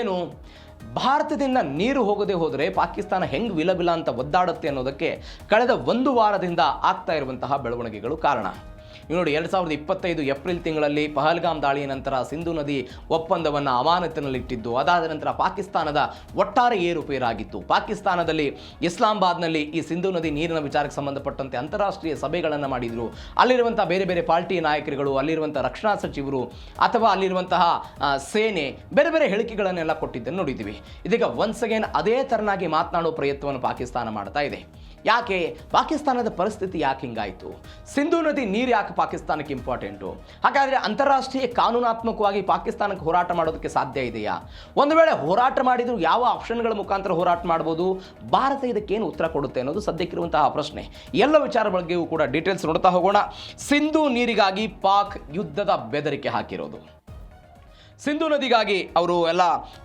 ಏನು ಭಾರತದಿಂದ ನೀರು ಹೋಗದೆ ಹೋದರೆ ಪಾಕಿಸ್ತಾನ ಹೆಂಗೆ ವಿಲವಿಲ ಅಂತ ಒದ್ದಾಡುತ್ತೆ ಅನ್ನೋದಕ್ಕೆ ಕಳೆದ ಒಂದು ವಾರದಿಂದ ಆಗ್ತಾ ಇರುವಂತಹ ಬೆಳವಣಿಗೆಗಳು ಕಾರಣ. ನೋಡಿ, 2025 ಏಪ್ರಿಲ್ ತಿಂಗಳಲ್ಲಿ ಪಹಲ್ಗಾಮ್ ದಾಳಿಯ ನಂತರ ಸಿಂಧು ನದಿ ಒಪ್ಪಂದವನ್ನು ಅಮಾನತಿನಲ್ಲಿಟ್ಟಿದ್ದು, ಅದಾದ ನಂತರ ಪಾಕಿಸ್ತಾನದ ಒಟ್ಟಾರೆ ಏರುಪೇರಾಗಿತ್ತು. ಪಾಕಿಸ್ತಾನದಲ್ಲಿ ಇಸ್ಲಾಮಾಬಾದ್ನಲ್ಲಿ ಈ ಸಿಂಧು ನದಿ ನೀರಿನ ವಿಚಾರಕ್ಕೆ ಸಂಬಂಧಪಟ್ಟಂತೆ ಅಂತಾರಾಷ್ಟ್ರೀಯ ಸಭೆಗಳನ್ನು ಮಾಡಿದರು. ಅಲ್ಲಿರುವಂಥ ಬೇರೆ ಬೇರೆ ಪಾರ್ಟಿ ನಾಯಕರುಗಳು, ಅಲ್ಲಿರುವಂಥ ರಕ್ಷಣಾ ಸಚಿವರು ಅಥವಾ ಅಲ್ಲಿರುವಂತಹ ಸೇನೆ ಬೇರೆ ಬೇರೆ ಹೇಳಿಕೆಗಳನ್ನೆಲ್ಲ ಕೊಟ್ಟಿದ್ದನ್ನು ನೋಡಿದ್ದೀವಿ. ಇದೀಗ ಒನ್ಸ್ ಅಗೇನ್ ಅದೇ ಥರನಾಗಿ ಮಾತನಾಡೋ ಪ್ರಯತ್ನವನ್ನು ಪಾಕಿಸ್ತಾನ ಮಾಡ್ತಾ ಇದೆ. ಯಾಕೆ ಪಾಕಿಸ್ತಾನದ ಪರಿಸ್ಥಿತಿ ಯಾಕೆ ಹಿಂಗಾಯಿತು? ಸಿಂಧು ನದಿ ನೀರು ಯಾಕೆ ಪಾಕಿಸ್ತಾನಕ್ಕೆ ಇಂಪಾರ್ಟೆಂಟು? ಹಾಗಾದರೆ ಅಂತಾರಾಷ್ಟ್ರೀಯ ಕಾನೂನಾತ್ಮಕವಾಗಿ ಪಾಕಿಸ್ತಾನಕ್ಕೆ ಹೋರಾಟ ಮಾಡೋದಕ್ಕೆ ಸಾಧ್ಯ ಇದೆಯಾ? ಒಂದು ವೇಳೆ ಹೋರಾಟ ಮಾಡಿದರೂ ಯಾವ ಆಪ್ಷನ್ಗಳ ಮುಖಾಂತರ ಹೋರಾಟ ಮಾಡ್ಬೋದು? ಭಾರತ ಇದಕ್ಕೇನು ಉತ್ತರ ಕೊಡುತ್ತೆ ಅನ್ನೋದು ಸದ್ಯಕ್ಕಿರುವಂತಹ ಪ್ರಶ್ನೆ. ಎಲ್ಲ ವಿಚಾರ ಬಗ್ಗೆಯೂ ಕೂಡ ಡೀಟೇಲ್ಸ್ ನೋಡ್ತಾ ಹೋಗೋಣ. ಸಿಂಧು ನೀರಿಗಾಗಿ ಪಾಕ್ ಯುದ್ಧದ ಬೆದರಿಕೆ ಹಾಕಿರೋದು. ಸಿಂಧು ನದಿಗಾಗಿ ಅವರು ಎಲ್ಲ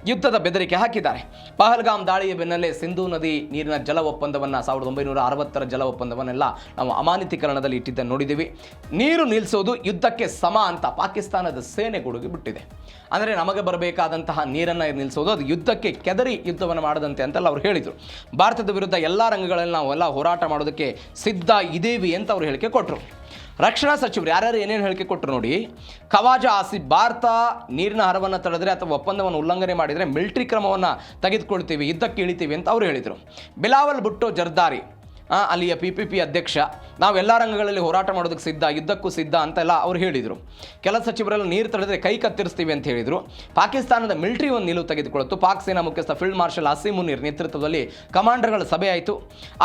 ಯುದ್ಧದ ಬೆದರಿಕೆ ಹಾಕಿದ್ದಾರೆ. ಪಹಲ್ಗಾಮ್ ದಾಳಿಯ ಬೆನ್ನಲ್ಲೇ ಸಿಂಧು ನದಿ ನೀರಿನ ಜಲ ಒಪ್ಪಂದವನ್ನು 1960ರ ಜಲ ಒಪ್ಪಂದವನ್ನೆಲ್ಲ ನಾವು ಅಮಾನತೀಕರಣದಲ್ಲಿ ಇಟ್ಟಿದ್ದನ್ನು ನೋಡಿದ್ದೀವಿ. ನೀರು ನಿಲ್ಲಿಸೋದು ಯುದ್ಧಕ್ಕೆ ಸಮ ಅಂತ ಪಾಕಿಸ್ತಾನದ ಸೇನೆ ಗುಡುಗಿ ಬಿಟ್ಟಿದೆ. ಅಂದರೆ ನಮಗೆ ಬರಬೇಕಾದಂತಹ ನೀರನ್ನು ನಿಲ್ಲಿಸೋದು ಅದು ಯುದ್ಧಕ್ಕೆ ಕೆದರಿ ಯುದ್ಧವನ್ನು ಮಾಡದಂತೆ ಅಂತೆಲ್ಲ ಅವ್ರು ಹೇಳಿದರು. ಭಾರತದ ವಿರುದ್ಧ ಎಲ್ಲ ರಂಗಗಳಲ್ಲಿ ನಾವೆಲ್ಲ ಹೋರಾಟ ಮಾಡೋದಕ್ಕೆ ಸಿದ್ಧ ಇದ್ದೀವಿ ಅಂತ ಅವರು ಹೇಳಿಕೆ ಕೊಟ್ಟರು. ರಕ್ಷಣಾ ಸಚಿವರು ಯಾರ್ಯಾರು ಏನೇನು ಹೇಳಿಕೆ ಕೊಟ್ಟರು ನೋಡಿ. ಖವಾಜಾ ಆಸಿಫ್, ಭಾರತ ನೀರಿನ ಹರವನ್ನು ತಡೆದರೆ ಅಥವಾ ಒಪ್ಪಂದವನ್ನು ಉಲ್ಲಂಘನೆ ಮಾಡಿದರೆ ಮಿಲಿಟರಿ ಕ್ರಮವನ್ನು ತೆಗೆದುಕೊಳ್ತೀವಿ, ಯುದ್ಧಕ್ಕೆ ಇಳಿತೀವಿ ಅಂತ ಅವರು ಹೇಳಿದರು. ಬಿಲಾವಲ್ ಭುಟ್ಟೋ ಜರ್ದಾರಿ, ಅಲ್ಲಿಯ PPP ಅಧ್ಯಕ್ಷ, ನಾವೆಲ್ಲ ರಂಗಗಳಲ್ಲಿ ಹೋರಾಟ ಮಾಡೋದಕ್ಕೆ ಸಿದ್ಧ, ಯುದ್ಧಕ್ಕೂ ಸಿದ್ಧ ಅಂತೆಲ್ಲ ಅವ್ರು ಹೇಳಿದರು. ಕೆಲ ಸಚಿವರೆಲ್ಲ ನೀರು ತಡೆದರೆ ಕೈ ಕತ್ತರಿಸ್ತೀವಿ ಅಂತ ಹೇಳಿದರು. ಪಾಕಿಸ್ತಾನದ ಮಿಲಿಟರಿ ಒಂದು ನಿಲುವು ತೆಗೆದುಕೊಳ್ತು. ಪಾಕ್ ಸೇನಾ ಮುಖ್ಯಸ್ಥ ಫೀಲ್ಡ್ ಮಾರ್ಷಲ್ ಅಸೀಂ ಮುನೀರ್ ನೇತೃತ್ವದಲ್ಲಿ ಕಮಾಂಡರ್ಗಳ ಸಭೆ ಆಯಿತು.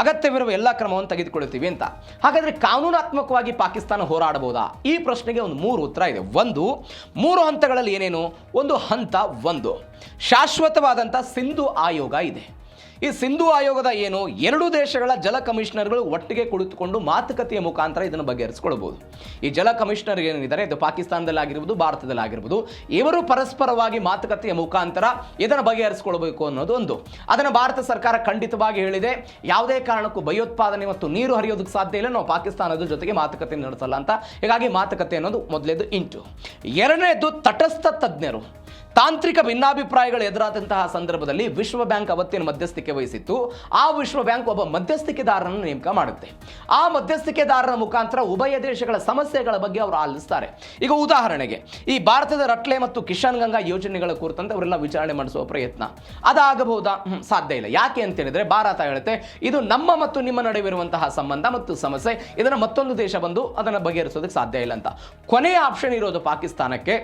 ಅಗತ್ಯವಿರುವ ಎಲ್ಲ ಕ್ರಮವನ್ನು ತೆಗೆದುಕೊಳ್ತೀವಿ ಅಂತ. ಹಾಗಾದರೆ ಕಾನೂನಾತ್ಮಕವಾಗಿ ಪಾಕಿಸ್ತಾನ ಹೋರಾಡಬಹುದಾ? ಈ ಪ್ರಶ್ನೆಗೆ ಒಂದು 3 ಉತ್ತರ ಇದೆ. ಒಂದು, 3 ಹಂತಗಳಲ್ಲಿ ಏನೇನು? ಒಂದು ಹಂತ, ಒಂದು ಶಾಶ್ವತವಾದಂಥ ಸಿಂಧು ಆಯೋಗ ಇದೆ. ಈ ಸಿಂಧು ಆಯೋಗದ ಏನು, 2 ದೇಶಗಳ ಜಲ ಕಮಿಷನರ್ಗಳು ಒಟ್ಟಿಗೆ ಕುಳಿತುಕೊಂಡು ಮಾತುಕತೆಯ ಮುಖಾಂತರ ಇದನ್ನು ಬಗೆಹರಿಸಿಕೊಳ್ಳಬಹುದು. ಈ ಜಲ ಕಮಿಷನರ್ ಏನಿದ್ದಾರೆ, ಇದು ಪಾಕಿಸ್ತಾನದಲ್ಲಾಗಿರ್ಬೋದು, ಭಾರತದಲ್ಲಾಗಿರ್ಬೋದು, ಇವರು ಪರಸ್ಪರವಾಗಿ ಮಾತುಕತೆಯ ಮುಖಾಂತರ ಇದನ್ನು ಬಗೆಹರಿಸಿಕೊಳ್ಬೇಕು ಅನ್ನೋದು ಒಂದು. ಅದನ್ನು ಭಾರತ ಸರ್ಕಾರ ಖಂಡಿತವಾಗಿ ಹೇಳಿದೆ. ಯಾವುದೇ ಕಾರಣಕ್ಕೂ ಭಯೋತ್ಪಾದನೆ ಮತ್ತು ನೀರು ಹರಿಯೋದಕ್ಕೆ ಸಾಧ್ಯ ಇಲ್ಲ, ನಾವು ಪಾಕಿಸ್ತಾನದ ಜೊತೆಗೆ ಮಾತುಕತೆ ನಡೆಸಲ್ಲ ಅಂತ. ಹೀಗಾಗಿ ಮಾತುಕತೆ ಅನ್ನೋದು ಮೊದಲೇದು ಇಂಟು. ಎರಡನೇದು ತಟಸ್ಥ ತಜ್ಞರು. ತಾಂತ್ರಿಕ ಭಿನ್ನಾಭಿಪ್ರಾಯಗಳು ಎದುರಾದಂತಹ ಸಂದರ್ಭದಲ್ಲಿ ವಿಶ್ವ ಬ್ಯಾಂಕ್ ಅವತ್ತಿನ ಮಧ್ಯಸ್ಥಿಕೆ ವಹಿಸಿತ್ತು. ಆ ವಿಶ್ವ ಬ್ಯಾಂಕ್ ಒಬ್ಬ ಮಧ್ಯಸ್ಥಿಕೆದಾರರನ್ನು ನೇಮಕ ಮಾಡುತ್ತೆ. ಆ ಮಧ್ಯಸ್ಥಿಕೆದಾರರ ಮುಖಾಂತರ ಉಭಯ ದೇಶಗಳ ಸಮಸ್ಯೆಗಳ ಬಗ್ಗೆ ಅವರು ಆಲಿಸ್ತಾರೆ. ಈಗ ಉದಾಹರಣೆಗೆ ಈ ಭಾರತದ ರಟ್ಲೆ ಮತ್ತು ಕಿಶನ್ ಗಂಗಾ ಯೋಜನೆಗಳ ಕುರಿತಂತೆ ಅವರೆಲ್ಲ ವಿಚಾರಣೆ ಮಾಡಿಸುವ ಪ್ರಯತ್ನ ಅದಾಗಬಹುದಾ? ಸಾಧ್ಯ ಇಲ್ಲ. ಯಾಕೆ ಅಂತ ಹೇಳಿದ್ರೆ ಭಾರತ ಹೇಳುತ್ತೆ ಇದು ನಮ್ಮ ಮತ್ತು ನಿಮ್ಮ ನಡುವಿರುವಂತಹ ಸಂಬಂಧ ಮತ್ತು ಸಮಸ್ಯೆ, ಇದನ್ನು ಮತ್ತೊಂದು ದೇಶ ಬಂದು ಅದನ್ನು ಬಗೆಹರಿಸೋದಕ್ಕೆ ಸಾಧ್ಯ ಇಲ್ಲ ಅಂತ. ಕೊನೆಯ ಆಪ್ಷನ್ ಇರೋದು ಪಾಕಿಸ್ತಾನಕ್ಕೆ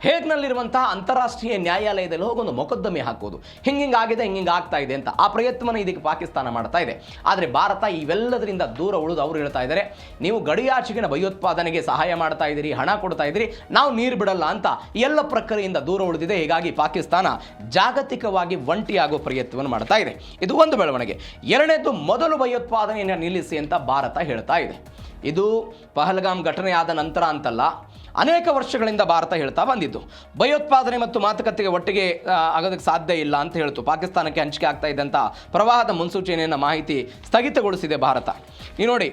ಹೇಗ್ನಲ್ಲಿರುವಂತಹ ಅಂತಾರಾಷ್ಟ್ರೀಯ ನ್ಯಾಯಾಲಯದಲ್ಲಿ ಹೋಗಿ ಒಂದು ಮೊಕದ್ದಮೆ ಹಾಕೋದು, ಹಿಂಗಾಗಿದೆ, ಹಿಂಗೆ ಆಗ್ತಾ ಇದೆ ಅಂತ. ಆ ಪ್ರಯತ್ನವನ್ನು ಇದಕ್ಕೆ ಪಾಕಿಸ್ತಾನ ಮಾಡ್ತಾ ಇದೆ. ಆದರೆ ಭಾರತ ಇವೆಲ್ಲದರಿಂದ ದೂರ ಉಳಿದು ಅವರು ಹೇಳ್ತಾ ಇದ್ದಾರೆ, ನೀವು ಗಡಿಯಾಚೆಗಿನ ಭಯೋತ್ಪಾದನೆಗೆ ಸಹಾಯ ಮಾಡ್ತಾ ಇದ್ದೀರಿ, ಹಣ ಕೊಡ್ತಾ ಇದ್ದೀರಿ, ನಾವು ನೀರು ಬಿಡಲ್ಲ ಅಂತ ಎಲ್ಲ ಪ್ರಕ್ರಿಯೆಯಿಂದ ದೂರ ಉಳಿದಿದೆ. ಹೀಗಾಗಿ ಪಾಕಿಸ್ತಾನ ಜಾಗತಿಕವಾಗಿ ಒಂಟಿಯಾಗೋ ಪ್ರಯತ್ನವನ್ನು ಮಾಡ್ತಾ ಇದೆ. ಇದು ಒಂದು ಬೆಳವಣಿಗೆ. ಎರಡನೇದು, ಮೊದಲು ಭಯೋತ್ಪಾದನೆಯನ್ನು ನಿಲ್ಲಿಸಿ ಅಂತ ಭಾರತ ಹೇಳ್ತಾ ಇದೆ. ಇದು ಪಹಲ್ಗಾಮ್ ಘಟನೆಯಾದ ನಂತರ ಅಂತಲ್ಲ, ಅನೇಕ ವರ್ಷಗಳಿಂದ ಭಾರತ ಹೇಳ್ತಾ ಬಂದಿದ್ದು. ಭಯೋತ್ಪಾದನೆ ಮತ್ತು ಮಾತುಕತೆಗೆ ಒಟ್ಟಿಗೆ ಆಗೋದಕ್ಕೆ ಸಾಧ್ಯ ಇಲ್ಲ ಅಂತ ಹೇಳ್ತು. ಪಾಕಿಸ್ತಾನಕ್ಕೆ ಹಂಚಿಕೆ ಆಗ್ತಾ ಇದ್ದಂಥ ಪ್ರವಾಹದ ಮುನ್ಸೂಚನೆಯನ್ನು ಮಾಹಿತಿ ಸ್ಥಗಿತಗೊಳಿಸಿದೆ ಭಾರತ. ನೀವು ನೋಡಿ,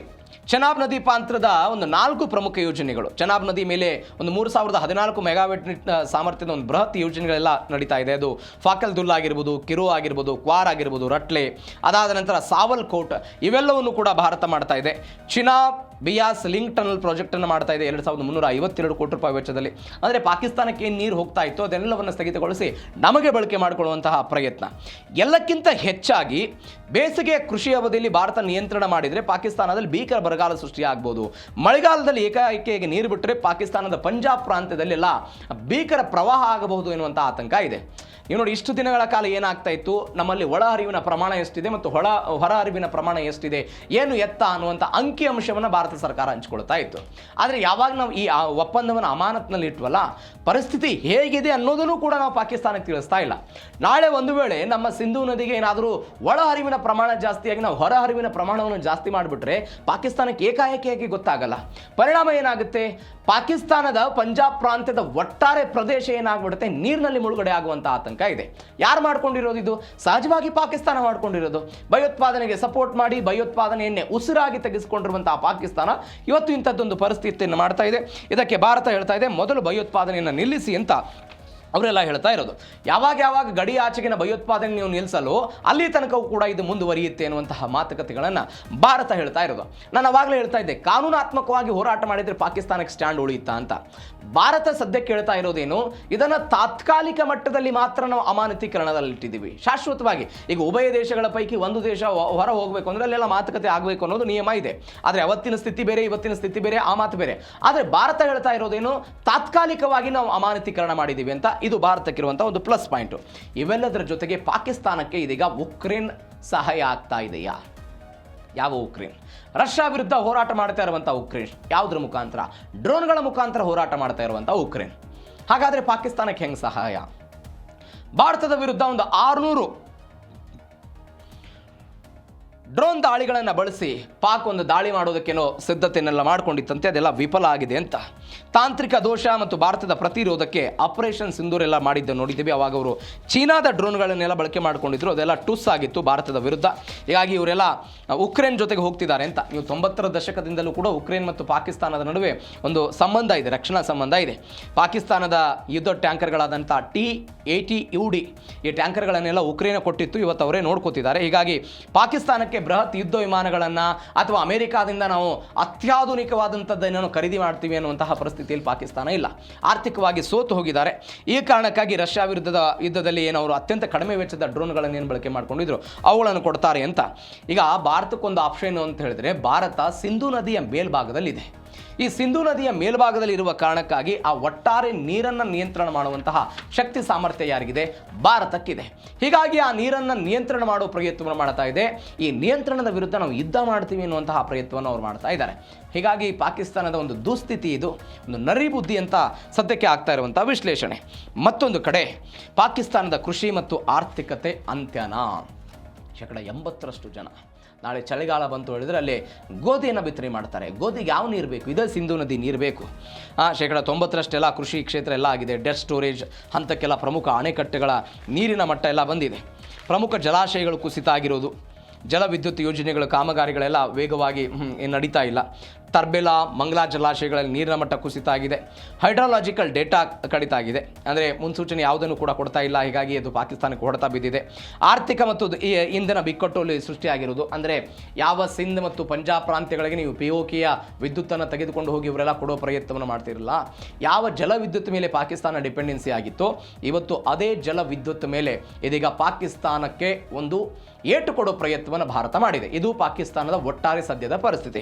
ಚೆನಾಬ್ ನದಿ ಪಾತ್ರದ ಒಂದು 4 ಪ್ರಮುಖ ಯೋಜನೆಗಳು. ಚೆನಾಬ್ ನದಿ ಮೇಲೆ ಒಂದು 3014 ಮೆಗಾವ್ಯಾಟ್ ಸಾಮರ್ಥ್ಯದ ಒಂದು ಬೃಹತ್ ಯೋಜನೆಗಳೆಲ್ಲ ನಡೀತಾ ಇದೆ. ಅದು ಫಾಕಲ್ದುಲ್ಲಾ ಆಗಿರ್ಬೋದು, ಕಿರು ಆಗಿರ್ಬೋದು, ಕ್ವಾರ್ ಆಗಿರ್ಬೋದು, ರಟ್ಲೆ, ಅದಾದ ನಂತರ ಸಾವಲ್ ಕೋಟ್, ಇವೆಲ್ಲವನ್ನು ಕೂಡ ಭಾರತ ಮಾಡ್ತಾ ಇದೆ. ಚಿನಾಬ್ ಬಿಯಾಸ್ ಲಿಂಕ್ ಟನಲ್ ಪ್ರಾಜೆಕ್ಟನ್ನು ಮಾಡ್ತಾ ಇದೆ 2352 ಕೋಟಿ ರೂಪಾಯಿ ವೆಚ್ಚದಲ್ಲಿ. ಅಂದರೆ ಪಾಕಿಸ್ತಾನಕ್ಕೆ ಏನು ನೀರು ಹೋಗ್ತಾ ಇತ್ತು ಅದೆಲ್ಲವನ್ನು ಸ್ಥಗಿತಗೊಳಿಸಿ ನಮಗೆ ಬಳಕೆ ಮಾಡಿಕೊಳ್ಳುವಂತಹ ಪ್ರಯತ್ನ. ಎಲ್ಲಕ್ಕಿಂತ ಹೆಚ್ಚಾಗಿ ಬೇಸಿಗೆಯ ಕೃಷಿ ಅವಧಿಯಲ್ಲಿ ಭಾರತ ನಿಯಂತ್ರಣ ಮಾಡಿದರೆ ಪಾಕಿಸ್ತಾನದಲ್ಲಿ ಭೀಕರ ಬರಗಾಲ ಸೃಷ್ಟಿಯಾಗಬಹುದು. ಮಳೆಗಾಲದಲ್ಲಿ ಏಕಾಏಕಿಯಾಗಿ ನೀರು ಬಿಟ್ಟರೆ ಪಾಕಿಸ್ತಾನದ ಪಂಜಾಬ್ ಪ್ರಾಂತ್ಯದಲ್ಲೆಲ್ಲ ಭೀಕರ ಪ್ರವಾಹ ಆಗಬಹುದು ಎನ್ನುವಂಥ ಆತಂಕ ಇದೆ. ನೀವು ನೋಡಿ, ಇಷ್ಟು ದಿನಗಳ ಕಾಲ ಏನಾಗ್ತಾ ಇತ್ತು, ನಮ್ಮಲ್ಲಿ ಒಳ ಹರಿವಿನ ಪ್ರಮಾಣ ಎಷ್ಟಿದೆ ಮತ್ತು ಹೊರ ಹರಿವಿನ ಪ್ರಮಾಣ ಎಷ್ಟಿದೆ, ಏನು ಎತ್ತ ಅನ್ನುವಂಥ ಅಂಕಿ ಅಂಶವನ್ನು ಭಾರತ ಸರ್ಕಾರ ಹಂಚಿಕೊಳ್ತಾ ಇತ್ತು. ಆದರೆ ಯಾವಾಗ ನಾವು ಈ ಒಪ್ಪಂದವನ್ನು ಅಮಾನತ್ನಲ್ಲಿ ಇಟ್ವಲ್ಲ, ಪರಿಸ್ಥಿತಿ ಹೇಗಿದೆ ಅನ್ನೋದನ್ನು ಕೂಡ ನಾವು ಪಾಕಿಸ್ತಾನಕ್ಕೆ ತಿಳಿಸ್ತಾ ಇಲ್ಲ. ನಾಳೆ ಒಂದು ವೇಳೆ ನಮ್ಮ ಸಿಂಧು ನದಿಗೆ ಏನಾದರೂ ಒಳ ಹರಿವಿನ ಪ್ರಮಾಣ ಜಾಸ್ತಿಯಾಗಿ ನಾವು ಹೊರ ಹರಿವಿನ ಪ್ರಮಾಣವನ್ನು ಜಾಸ್ತಿ ಮಾಡಿಬಿಟ್ರೆ ಪಾಕಿಸ್ತಾನಕ್ಕೆ ಏಕಾಏಕಿಯಾಗಿ ಗೊತ್ತಾಗಲ್ಲ. ಪರಿಣಾಮ ಏನಾಗುತ್ತೆ, ಪಾಕಿಸ್ತಾನದ ಪಂಜಾಬ್ ಪ್ರಾಂತ್ಯದ ಒಟ್ಟಾರೆ ಪ್ರದೇಶ ಏನಾಗ್ಬಿಡುತ್ತೆ, ನೀರಿನಲ್ಲಿ ಮುಳುಗಡೆ ಆಗುವಂಥ ಆತಂಕ ಇದೆ. ಯಾರು ಮಾಡ್ಕೊಂಡಿರೋದು? ಇದು ಸಹಜವಾಗಿ ಪಾಕಿಸ್ತಾನ ಮಾಡ್ಕೊಂಡಿರೋದು. ಭಯೋತ್ಪಾದನೆಗೆ ಸಪೋರ್ಟ್ ಮಾಡಿ ಭಯೋತ್ಪಾದನೆಯನ್ನೇ ಉಸಿರಾಗಿ ತೆಗೆದುಕೊಂಡಿರುವಂತಹ ಪಾಕಿಸ್ತಾನ ಇವತ್ತು ಇಂಥದ್ದೊಂದು ಪರಿಸ್ಥಿತಿಯನ್ನು ಮಾಡ್ತಾ ಇದೆ. ಇದಕ್ಕೆ ಭಾರತ ಹೇಳ್ತಾ ಇದೆ, ಮೊದಲು ಭಯೋತ್ಪಾದನೆಯನ್ನು ನಿಲ್ಲಿಸಿ ಅಂತ ಅವರೆಲ್ಲ ಹೇಳ್ತಾ ಇರೋದು. ಯಾವಾಗ ಗಡಿ ಆಚೆಗಿನ ಭಯೋತ್ಪಾದನೆ ನೀವು ನಿಲ್ಲಿಸಲು ಅಲ್ಲಿ ತನಕವೂ ಕೂಡ ಇದು ಮುಂದುವರಿಯುತ್ತೆ ಅನ್ನುವಂತಹ ಮಾತುಕತೆಗಳನ್ನು ಭಾರತ ಹೇಳ್ತಾ ಇರೋದು. ನಾನು ಅವಾಗಲೇ ಹೇಳ್ತಾ ಇದ್ದೆ, ಕಾನೂನಾತ್ಮಕವಾಗಿ ಹೋರಾಟ ಮಾಡಿದರೆ ಪಾಕಿಸ್ತಾನಕ್ಕೆ ಸ್ಟ್ಯಾಂಡ್ ಉಳಿಯುತ್ತಾ ಅಂತ. ಭಾರತ ಸದ್ಯಕ್ಕೆ ಹೇಳ್ತಾ ಇರೋದೇನು, ಇದನ್ನು ತಾತ್ಕಾಲಿಕ ಮಟ್ಟದಲ್ಲಿ ಮಾತ್ರ ನಾವು ಅಮಾನತೀಕರಣದಲ್ಲಿಟ್ಟಿದ್ದೀವಿ, ಶಾಶ್ವತವಾಗಿ. ಈಗ ಉಭಯ ದೇಶಗಳ ಪೈಕಿ ಒಂದು ದೇಶ ಹೊರ ಹೋಗಬೇಕು ಅಂದರೆ ಅಲ್ಲೆಲ್ಲ ಮಾತುಕತೆ ಆಗಬೇಕು ಅನ್ನೋದು ನಿಯಮ ಇದೆ. ಆದರೆ ಅವತ್ತಿನ ಸ್ಥಿತಿ ಬೇರೆ, ಇವತ್ತಿನ ಸ್ಥಿತಿ ಬೇರೆ, ಆ ಮಾತು ಬೇರೆ. ಆದರೆ ಭಾರತ ಹೇಳ್ತಾ ಇರೋದೇನು, ತಾತ್ಕಾಲಿಕವಾಗಿ ನಾವು ಅಮಾನತೀಕರಣ ಮಾಡಿದ್ದೀವಿ ಅಂತ. ಇದು ಭಾರತಕ್ಕಿರುವಂಥ ಒಂದು ಪ್ಲಸ್ ಪಾಯಿಂಟು. ಇವೆಲ್ಲದರ ಜೊತೆಗೆ ಪಾಕಿಸ್ತಾನಕ್ಕೆ ಇದೀಗ ಉಕ್ರೇನ್ ಸಹಾಯ ಆಗ್ತಾ ಇದೆಯಾ? ಯಾವ ಉಕ್ರೇನ್? ರಷ್ಯಾ ವಿರುದ್ಧ ಹೋರಾಟ ಮಾಡ್ತಾ ಇರುವಂಥ ಉಕ್ರೇನ್. ಯಾವುದ್ರ ಮುಖಾಂತರ? ಡ್ರೋನ್ಗಳ ಮುಖಾಂತರ ಹೋರಾಟ ಮಾಡ್ತಾ ಇರುವಂಥ ಉಕ್ರೇನ್. ಹಾಗಾದರೆ ಪಾಕಿಸ್ತಾನಕ್ಕೆ ಹೆಂಗೆ ಸಹಾಯ? ಭಾರತದ ವಿರುದ್ಧ ಒಂದು 600 ಡ್ರೋನ್ ದಾಳಿಗಳನ್ನು ಬಳಸಿ ಪಾಕ್ ಒಂದು ದಾಳಿ ಮಾಡೋದಕ್ಕೇನೋ ಸಿದ್ಧತೆಯನ್ನೆಲ್ಲ ಮಾಡ್ಕೊಂಡಿತ್ತಂತೆ. ಅದೆಲ್ಲ ವಿಫಲ ಆಗಿದೆ ಅಂತ. ತಾಂತ್ರಿಕ ದೋಷ ಮತ್ತು ಭಾರತದ ಪ್ರತಿರೋಧಕ್ಕೆ ಆಪರೇಷನ್ ಸಿಂಧೂರ್ ಎಲ್ಲ ಮಾಡಿದ್ದು ನೋಡಿದ್ದೀವಿ. ಅವಾಗ ಅವರು ಚೀನಾದ ಡ್ರೋನ್ಗಳನ್ನೆಲ್ಲ ಬಳಕೆ ಮಾಡ್ಕೊಂಡಿದ್ರು. ಅದೆಲ್ಲ ಟುಸ್ ಆಗಿತ್ತು ಭಾರತದ ವಿರುದ್ಧ. ಹೀಗಾಗಿ ಇವರೆಲ್ಲ ಉಕ್ರೇನ್ ಜೊತೆಗೆ ಹೋಗ್ತಿದ್ದಾರೆ ಅಂತ. ನೀವು 90ರ ದಶಕದಿಂದಲೂ ಕೂಡ ಉಕ್ರೇನ್ ಮತ್ತು ಪಾಕಿಸ್ತಾನದ ನಡುವೆ ಒಂದು ಸಂಬಂಧ ಇದೆ, ರಕ್ಷಣಾ ಸಂಬಂಧ ಇದೆ. ಪಾಕಿಸ್ತಾನದ ಯುದ್ಧ ಟ್ಯಾಂಕರ್ಗಳಾದಂಥ T-80UD ಈ ಟ್ಯಾಂಕರ್ಗಳನ್ನೆಲ್ಲ ಉಕ್ರೇನ್ ಕೊಟ್ಟಿತ್ತು. ಇವತ್ತು ಅವರೇ ನೋಡ್ಕೋತಿದ್ದಾರೆ. ಹೀಗಾಗಿ ಪಾಕಿಸ್ತಾನಕ್ಕೆ ಬೃಹತ್ ಯುದ್ಧ ವಿಮಾನಗಳನ್ನು ಅಥವಾ ಅಮೆರಿಕಾದಿಂದ ನಾವು ಅತ್ಯಾಧುನಿಕವಾದಂಥದ್ದನ್ನು ಖರೀದಿ ಮಾಡ್ತೀವಿ ಅನ್ನುವಂತಹ ಪರಿಸ್ಥಿತಿಯಲ್ಲಿ ಪಾಕಿಸ್ತಾನ ಇಲ್ಲ. ಆರ್ಥಿಕವಾಗಿ ಸೋತು ಹೋಗಿದ್ದಾರೆ. ಈ ಕಾರಣಕ್ಕಾಗಿ ರಷ್ಯಾ ವಿರುದ್ಧದ ಯುದ್ಧದಲ್ಲಿ ಏನವರು ಅತ್ಯಂತ ಕಡಿಮೆ ವೆಚ್ಚದ ಡ್ರೋನ್ಗಳನ್ನು ಏನು ಬಳಕೆ ಮಾಡ್ಕೊಂಡಿದ್ರು ಅವುಗಳನ್ನು ಕೊಡ್ತಾರೆ ಅಂತ. ಈಗ ಭಾರತಕ್ಕೊಂದು ಆಪ್ಷನ್ ಅಂತ ಹೇಳಿದ್ರೆ, ಭಾರತ ಸಿಂಧೂ ನದಿಯ ಮೇಲ್ಭಾಗದಲ್ಲಿದೆ. ಈ ಸಿಂಧೂ ನದಿಯ ಮೇಲ್ಭಾಗದಲ್ಲಿ ಇರುವ ಕಾರಣಕ್ಕಾಗಿ ಆ ಒಟ್ಟಾರೆ ನೀರನ್ನು ನಿಯಂತ್ರಣ ಮಾಡುವಂತಹ ಶಕ್ತಿ ಸಾಮರ್ಥ್ಯ ಯಾರಿಗಿದೆ? ಭಾರತಕ್ಕಿದೆ. ಹೀಗಾಗಿ ಆ ನೀರನ್ನು ನಿಯಂತ್ರಣ ಮಾಡುವ ಪ್ರಯತ್ನವನ್ನು ಮಾಡ್ತಾ ಇದೆ. ಈ ನಿಯಂತ್ರಣದ ವಿರುದ್ಧ ನಾವು ಯುದ್ಧ ಮಾಡ್ತೀವಿ ಅನ್ನುವಂತಹ ಪ್ರಯತ್ನವನ್ನು ಅವ್ರು ಮಾಡ್ತಾ ಇದ್ದಾರೆ. ಹೀಗಾಗಿ ಪಾಕಿಸ್ತಾನದ ಒಂದು ದುಸ್ಥಿತಿ ಇದು, ಒಂದು ನರಿ ಬುದ್ಧಿ ಅಂತ ಸದ್ಯಕ್ಕೆ ಆಗ್ತಾ ಇರುವಂಥ ವಿಶ್ಲೇಷಣೆ. ಮತ್ತೊಂದು ಕಡೆ ಪಾಕಿಸ್ತಾನದ ಕೃಷಿ ಮತ್ತು ಆರ್ಥಿಕತೆ ಅಂತ್ಯನಾ? 80% ಜನ ನಾಳೆ ಚಳಿಗಾಲ ಬಂತು ಹೇಳಿದ್ರೆ ಅಲ್ಲಿ ಗೋಧಿಯನ್ನು ಬಿತ್ತನೆ ಮಾಡ್ತಾರೆ. ಗೋಧಿಗೆ ಯಾವ ನೀರು ಬೇಕು? ಇದೇ ಸಿಂಧೂ ನದಿ ನೀರು ಬೇಕು. 90% ಕೃಷಿ ಕ್ಷೇತ್ರ ಎಲ್ಲ ಆಗಿದೆ. ಡೆಡ್ ಸ್ಟೋರೇಜ್ ಹಂತಕ್ಕೆಲ್ಲ ಪ್ರಮುಖ ಅಣೆಕಟ್ಟೆಗಳ ನೀರಿನ ಮಟ್ಟ ಎಲ್ಲ ಬಂದಿದೆ. ಪ್ರಮುಖ ಜಲಾಶಯಗಳು ಕುಸಿತ ಆಗಿರೋದು. ಜಲವಿದ್ಯುತ್ ಯೋಜನೆಗಳ ಕಾಮಗಾರಿಗಳೆಲ್ಲ ವೇಗವಾಗಿ ನಡೀತಾ ಇಲ್ಲ. ತರ್ಬೆಲಾ, ಮಂಗ್ಲಾ ಜಲಾಶಯಗಳಲ್ಲಿ ನೀರಿನ ಮಟ್ಟ ಕುಸಿತ ಆಗಿದೆ. ಹೈಡ್ರಾಲಜಿಕಲ್ ಡೇಟಾ ಕಡಿತ ಆಗಿದೆ. ಅಂದರೆ ಮುನ್ಸೂಚನೆ ಯಾವುದನ್ನು ಕೂಡ ಕೊಡ್ತಾ ಇಲ್ಲ. ಹೀಗಾಗಿ ಅದು ಪಾಕಿಸ್ತಾನಕ್ಕೆ ಹೊಡೆತ ಬಿದ್ದಿದೆ. ಆರ್ಥಿಕ ಮತ್ತು ಇಂಧನ ಬಿಕ್ಕಟ್ಟಲ್ಲಿ ಸೃಷ್ಟಿಯಾಗಿರೋದು. ಅಂದರೆ ಯಾವ ಸಿಂಧ್ ಮತ್ತು ಪಂಜಾಬ್ ಪ್ರಾಂತ್ಯಗಳಿಗೆ ನೀವು POKಯ ವಿದ್ಯುತ್ತನ್ನು ತೆಗೆದುಕೊಂಡು ಹೋಗಿ ಇವರೆಲ್ಲ ಕೊಡೋ ಪ್ರಯತ್ನವನ್ನು ಮಾಡ್ತಿರಲ್ಲ. ಯಾವ ಜಲವಿದ್ಯುತ್ ಮೇಲೆ ಪಾಕಿಸ್ತಾನ ಡಿಪೆಂಡೆನ್ಸಿ ಆಗಿತ್ತೋ ಇವತ್ತು ಅದೇ ಜಲವಿದ್ಯುತ್ ಮೇಲೆ ಇದೀಗ ಪಾಕಿಸ್ತಾನಕ್ಕೆ ಒಂದು ಏಟು ಕೊಡೋ ಪ್ರಯತ್ನವನ್ನು ಭಾರತ ಮಾಡಿದೆ. ಇದು ಪಾಕಿಸ್ತಾನದ ಒಟ್ಟಾರೆ ಸದ್ಯದ ಪರಿಸ್ಥಿತಿ.